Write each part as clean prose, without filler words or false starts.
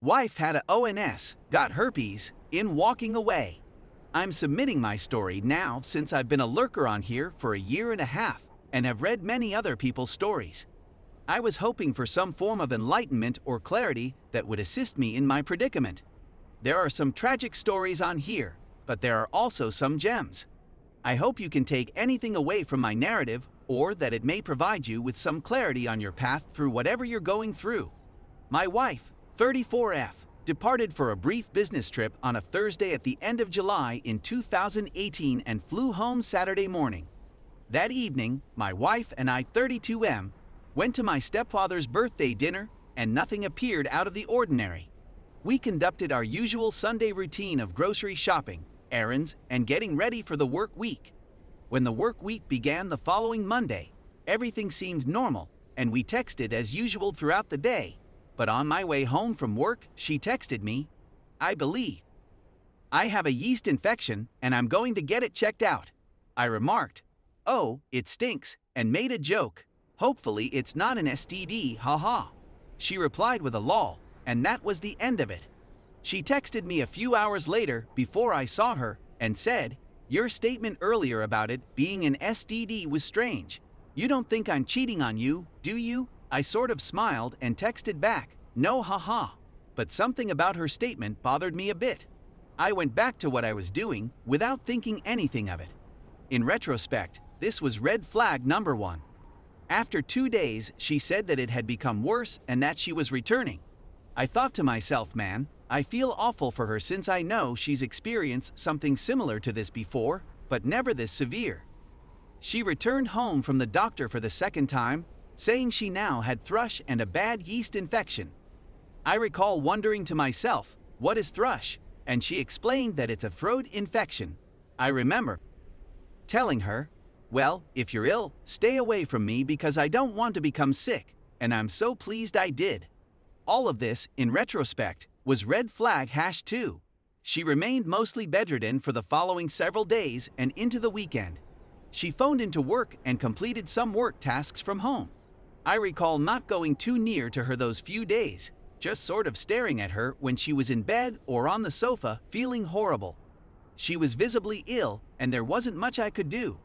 Wife had a ONS, got herpes, in walking away. I'm submitting my story now since I've been a lurker on here for a year and a half and have read many other people's stories. I was hoping for some form of enlightenment or clarity that would assist me in my predicament. There are some tragic stories on here, but there are also some gems. I hope you can take anything away from my narrative or that it may provide you with some clarity on your path through whatever you're going through. My wife, 34F, departed for a brief business trip on a Thursday at the end of July in 2018 and flew home Saturday morning. That evening, my wife and I, 32M, went to my stepfather's birthday dinner and nothing appeared out of the ordinary. We conducted our usual Sunday routine of grocery shopping, errands, and getting ready for the work week. When the work week began the following Monday, everything seemed normal and we texted as usual throughout the day. But on my way home from work, she texted me, "I believe I have a yeast infection and I'm going to get it checked out." I remarked, "Oh, it stinks," and made a joke. "Hopefully it's not an STD, haha." She replied with a lol, and that was the end of it. She texted me a few hours later before I saw her and said, "Your statement earlier about it being an STD was strange. You don't think I'm cheating on you, do you?" I sort of smiled and texted back, "No, haha." But something about her statement bothered me a bit. I went back to what I was doing without thinking anything of it. In retrospect, this was red flag number 1. After 2 days, she said that it had become worse and that she was returning. I thought to myself, man, I feel awful for her since I know she's experienced something similar to this before, but never this severe. She returned home from the doctor for the second time, saying she now had thrush and a bad yeast infection. I recall wondering to myself, what is thrush? And she explained that it's a throat infection. I remember telling her, "Well, if you're ill, stay away from me because I don't want to become sick," and I'm so pleased I did. All of this, in retrospect, was red flag #2. She remained mostly bedridden for the following several days and into the weekend. She phoned into work and completed some work tasks from home. I recall not going too near to her those few days, just sort of staring at her when she was in bed or on the sofa feeling horrible. She was visibly ill and there wasn't much I could do.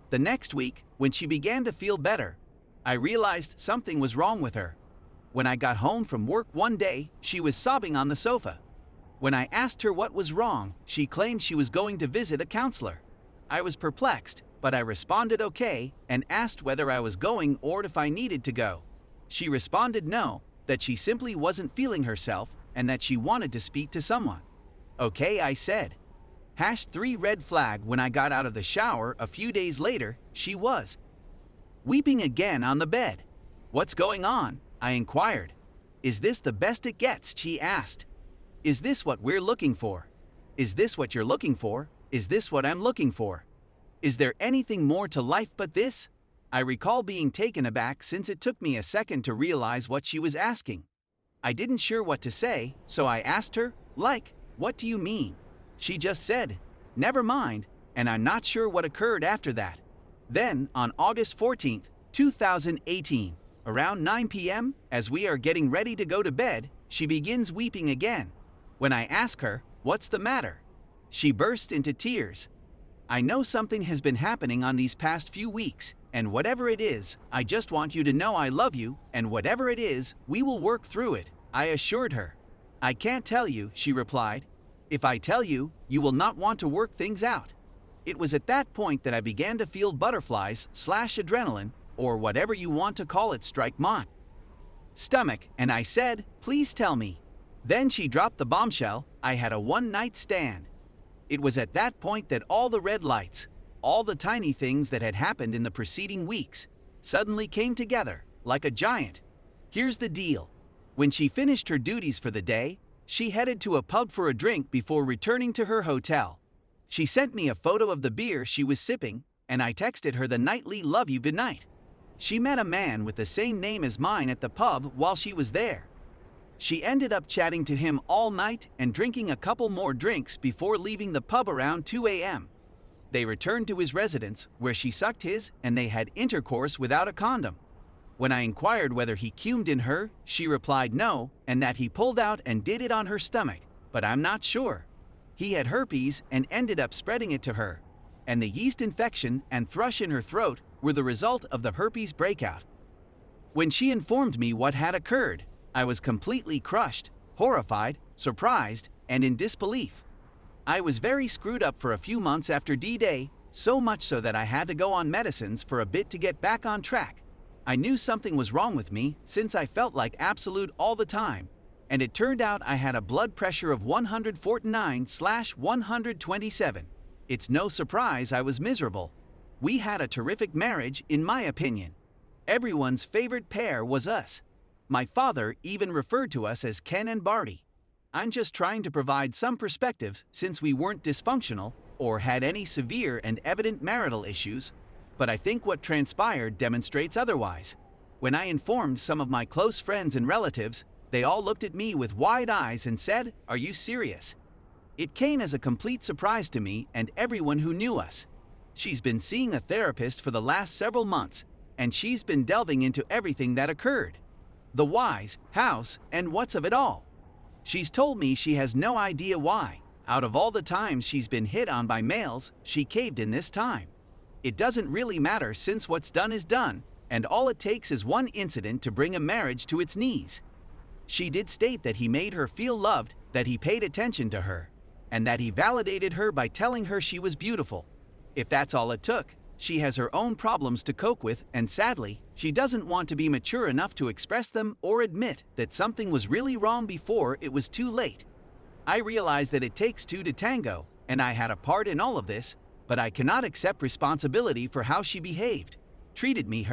The next week, when she began to feel better, I realized something was wrong with her. When I got home from work one day, she was sobbing on the sofa. When I asked her what was wrong, she claimed she was going to visit a counselor. I was perplexed, but I responded okay and asked whether I was going or if I needed to go. She responded no, that she simply wasn't feeling herself and that she wanted to speak to someone. Okay, I said. #3 red flag. When I got out of the shower a few days later, she was weeping again on the bed. "What's going on?" I inquired. "Is this the best it gets?" she asked. "Is this what we're looking for? Is this what you're looking for? Is this what I'm looking for? Is there anything more to life but this?" I recall being taken aback since it took me a second to realize what she was asking. I didn't sure what to say, so I asked her, like, "What do you mean?" She just said, "Never mind," and I'm not sure what occurred after that. Then, on August 14th, 2018, around 9 p.m., as we are getting ready to go to bed, she begins weeping again. When I ask her, "What's the matter?" she bursts into tears. "I know something has been happening on these past few weeks, and whatever it is, I just want you to know I love you, and whatever it is, we will work through it," I assured her. "I can't tell you," she replied. "If I tell you, you will not want to work things out." It was at that point that I began to feel butterflies/adrenaline, or whatever you want to call it, strike my stomach, and I said, "Please tell me." Then she dropped the bombshell, I had a one-night stand. It was at that point that all the red lights, all the tiny things that had happened in the preceding weeks, suddenly came together, like a giant. Here's the deal. When she finished her duties for the day, she headed to a pub for a drink before returning to her hotel. She sent me a photo of the beer she was sipping, and I texted her the nightly "love you goodnight." She met a man with the same name as mine at the pub while she was there. She ended up chatting to him all night and drinking a couple more drinks before leaving the pub around 2 a.m. They returned to his residence, where she sucked his and they had intercourse without a condom. When I inquired whether he cumed in her, she replied no, and that he pulled out and did it on her stomach, but I'm not sure. He had herpes and ended up spreading it to her, and the yeast infection and thrush in her throat were the result of the herpes breakout. When she informed me what had occurred, I was completely crushed, horrified, surprised, and in disbelief. I was very screwed up for a few months after D-Day, so much so that I had to go on medicines for a bit to get back on track. I knew something was wrong with me since I felt like absolute all the time, and it turned out I had a blood pressure of 149/127. It's no surprise I was miserable. We had a terrific marriage, in my opinion. Everyone's favorite pair was us. My father even referred to us as Ken and Barty. I'm just trying to provide some perspective since we weren't dysfunctional or had any severe and evident marital issues, but I think what transpired demonstrates otherwise. When I informed some of my close friends and relatives, they all looked at me with wide eyes and said, "Are you serious?" It came as a complete surprise to me and everyone who knew us. She's been seeing a therapist for the last several months, and she's been delving into everything that occurred. The whys, hows, and what's of it all. She's told me she has no idea why, out of all the times she's been hit on by males, she caved in this time. It doesn't really matter since what's done is done, and all it takes is one incident to bring a marriage to its knees. She did state that he made her feel loved, that he paid attention to her, and that he validated her by telling her she was beautiful. If that's all it took, she has her own problems to cope with, and sadly, she doesn't want to be mature enough to express them or admit that something was really wrong before it was too late. I realize that it takes two to tango, and I had a part in all of this, but I cannot accept responsibility for how she behaved, treated me,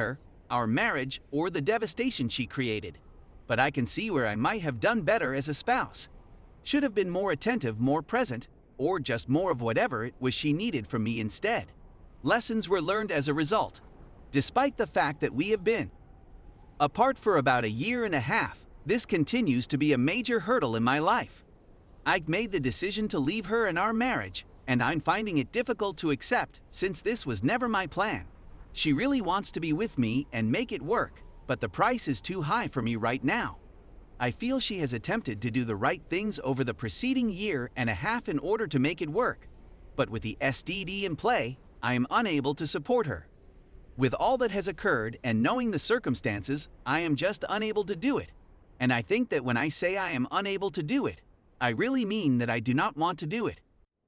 our marriage, or the devastation she created. But I can see where I might have done better as a spouse. Should have been more attentive, more present, or just more of whatever it was she needed from me instead. Lessons were learned as a result. Despite the fact that we have been apart for about a year and a half, this continues to be a major hurdle in my life. I've made the decision to leave her and our marriage, and I'm finding it difficult to accept since this was never my plan. She really wants to be with me and make it work, but the price is too high for me right now. I feel she has attempted to do the right things over the preceding year and a half in order to make it work, but with the STD in play, I am unable to support her. With all that has occurred and knowing the circumstances, I am just unable to do it. And I think that when I say I am unable to do it, I really mean that I do not want to do it.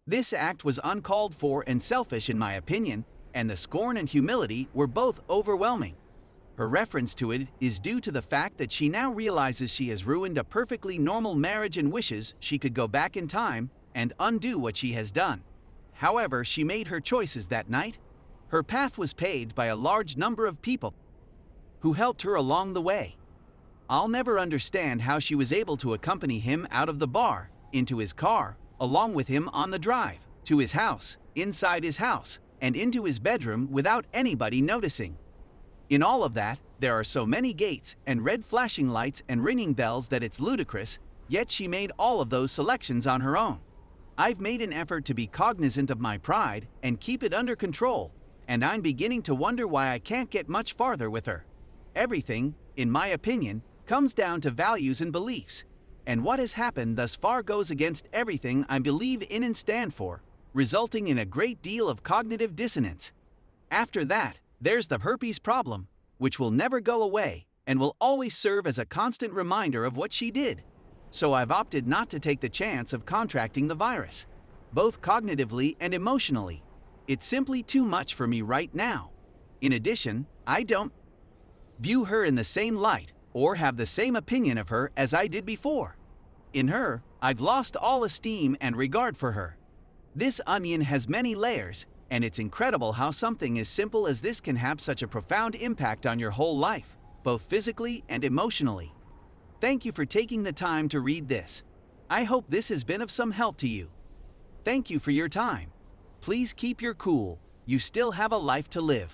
This act was uncalled for and selfish in my opinion, and the scorn and humility were both overwhelming. Her reference to it is due to the fact that she now realizes she has ruined a perfectly normal marriage and wishes she could go back in time and undo what she has done. However, she made her choices that night. Her path was paved by a large number of people who helped her along the way. I'll never understand how she was able to accompany him out of the bar, into his car, along with him on the drive, to his house, inside his house, and into his bedroom without anybody noticing. In all of that, there are so many gates and red flashing lights and ringing bells that it's ludicrous, yet she made all of those selections on her own. I've made an effort to be cognizant of my pride and keep it under control, and I'm beginning to wonder why I can't get much farther with her. Everything, in my opinion, comes down to values and beliefs, and what has happened thus far goes against everything I believe in and stand for, resulting in a great deal of cognitive dissonance. After that, there's the herpes problem, which will never go away and will always serve as a constant reminder of what she did. So I've opted not to take the chance of contracting the virus, both cognitively and emotionally. It's simply too much for me right now. In addition, I don't view her in the same light or have the same opinion of her as I did before. In her, I've lost all esteem and regard for her. This onion has many layers, and it's incredible how something as simple as this can have such a profound impact on your whole life, both physically and emotionally. Thank you for taking the time to read this. I hope this has been of some help to you. Thank you for your time. Please keep your cool. You still have a life to live.